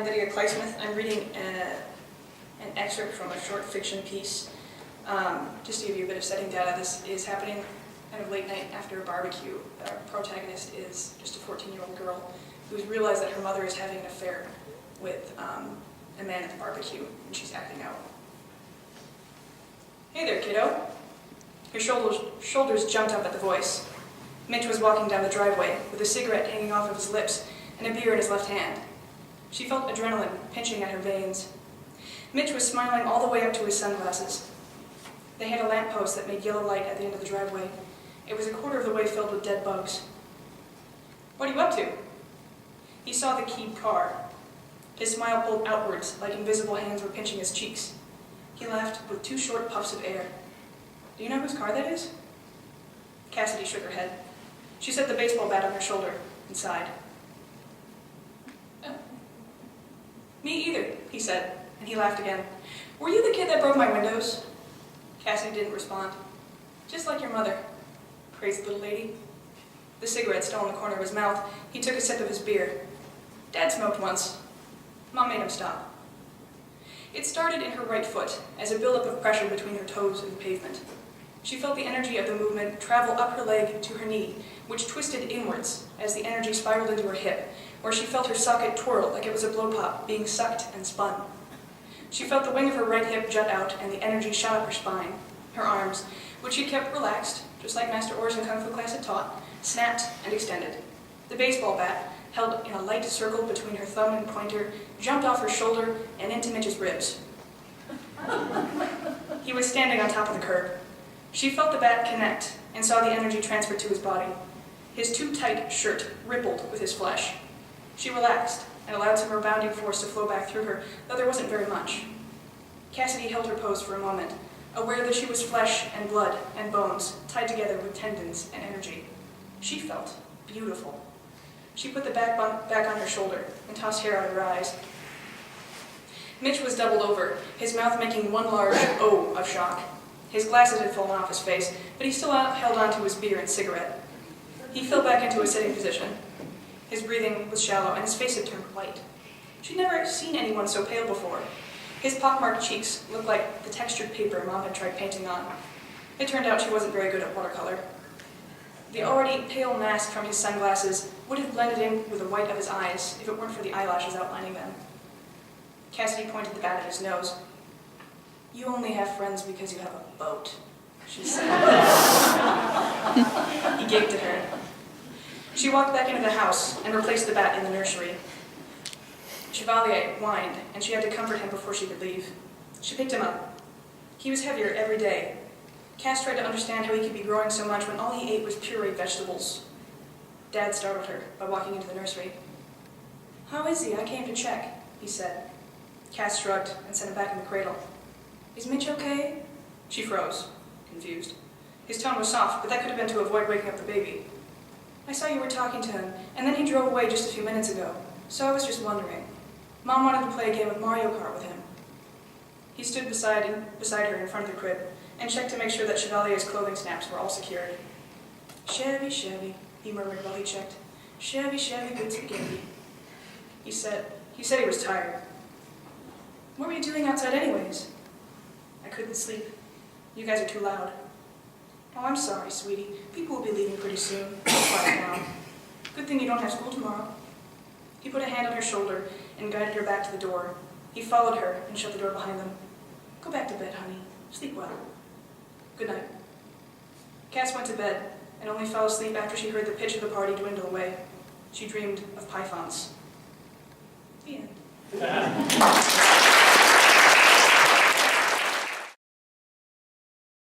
I'm Lydia Klismith. I'm reading an excerpt from a short fiction piece. Just to give you a bit of setting data, this is happening kind of late night after a barbecue. Our protagonist is just a 14-year-old girl who's realized that her mother is having an affair with a man at the barbecue, and she's acting out. "Hey there, kiddo." Her shoulders jumped up at the voice. Mitch was walking down the driveway with a cigarette hanging off of his lips and a beer in his left hand. She felt adrenaline pinching at her veins. Mitch was smiling all the way up to his sunglasses. They had a lamppost that made yellow light at the end of the driveway. It was a quarter of the way filled with dead bugs. "What are you up to?" He saw the keyed car. His smile pulled outwards like invisible hands were pinching his cheeks. He laughed with two short puffs of air. "Do you know whose car that is?" Cassidy shook her head. She set the baseball bat on her shoulder and sighed. "Oh. Me either," he said, and he laughed again. "Were you the kid that broke my windows?" Cassidy didn't respond. "Just like your mother," praised the little lady. The cigarette still in the corner of his mouth, he took a sip of his beer. "Dad smoked once. Mom made him stop." It started in her right foot, as a buildup of pressure between her toes and the pavement. She felt the energy of the movement travel up her leg to her knee, which twisted inwards as the energy spiraled into her hip, where she felt her socket twirl like it was a blow pop being sucked and spun. She felt the wing of her right hip jut out and the energy shot up her spine. Her arms, which she kept relaxed, just like Master Orr's in Kung Fu class had taught, snapped and extended. The baseball bat, held in a light circle between her thumb and pointer, jumped off her shoulder and into Mitch's ribs. He was standing on top of the curb. She felt the bat connect and saw the energy transfer to his body. His too tight shirt rippled with his flesh. She relaxed and allowed some rebounding force to flow back through her, though there wasn't very much. Cassidy held her pose for a moment, aware that she was flesh and blood and bones tied together with tendons and energy. She felt beautiful. She put the bat back on her shoulder and tossed hair out of her eyes. Mitch was doubled over, his mouth making one large O of shock. His glasses had fallen off his face, but he still held on to his beer and cigarette. He fell back into a sitting position. His breathing was shallow, and his face had turned white. She'd never seen anyone so pale before. His pockmarked cheeks looked like the textured paper Mom had tried painting on. It turned out she wasn't very good at watercolor. The already pale mask from his sunglasses would have blended in with the white of his eyes if it weren't for the eyelashes outlining them. Cassidy pointed the bat at his nose. "You only have friends because you have a boat," she said. He gaped at her. She walked back into the house and replaced the bat in the nursery. Chevalier whined, and she had to comfort him before she could leave. She picked him up. He was heavier every day. Cass tried to understand how he could be growing so much when all he ate was pureed vegetables. Dad startled her by walking into the nursery. "How is he? I came to check," he said. Cass shrugged and sent him back in the cradle. "Is Mitch okay?" She froze, confused. His tone was soft, but that could have been to avoid waking up the baby. "I saw you were talking to him, and then he drove away just a few minutes ago, so I was just wondering. Mom wanted to play a game of Mario Kart with him." He stood beside her in front of the crib and checked to make sure that Chevalier's clothing snaps were all secured. "Chevy, Chevy," he murmured while he checked. "Chevy, Chevy, good spaghetti." He said he was tired. "What were you doing outside anyways?" "I couldn't sleep. You guys are too loud." "Oh, I'm sorry, sweetie. People will be leaving pretty soon. Quiet down. Good thing you don't have school tomorrow." He put a hand on her shoulder and guided her back to the door. He followed her and shut the door behind them. "Go back to bed, honey. Sleep well. Good night." Cass went to bed and only fell asleep after she heard the pitch of the party dwindle away. She dreamed of pythons. The end.